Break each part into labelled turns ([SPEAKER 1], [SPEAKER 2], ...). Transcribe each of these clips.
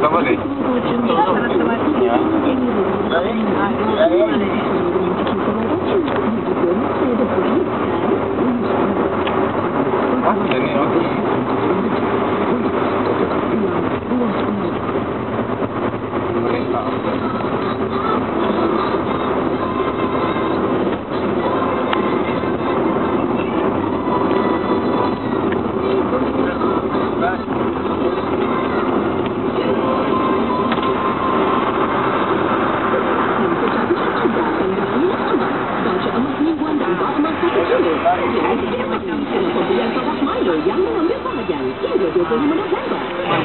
[SPEAKER 1] Sama lagi? Ya. Ini okey.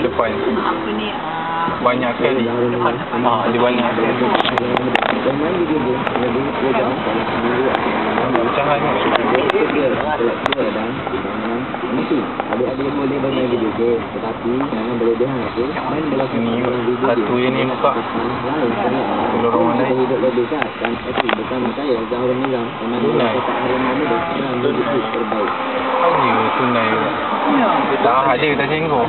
[SPEAKER 1] Depan banyak kali di banyak pecahan adik-adik boleh bermain video game tetapi jangan berlebihan main bola ini satu ini muka seluruh mana hidup lebih kan dan bersama saya Zahur Nizam tunai terbaik tunai tak ada kita tengok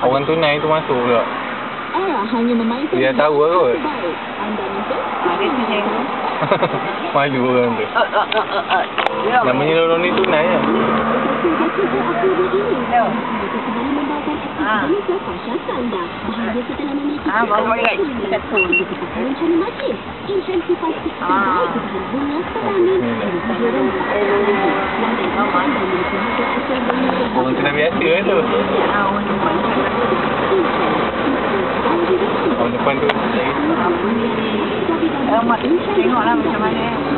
[SPEAKER 1] orang tunai tu masuk pula dia tahu kot malu orang tu namanya orang ni tunai lah
[SPEAKER 2] baru ingat kita tu
[SPEAKER 1] orang kena biasa tu orang depan tu
[SPEAKER 2] tengoklah macam mana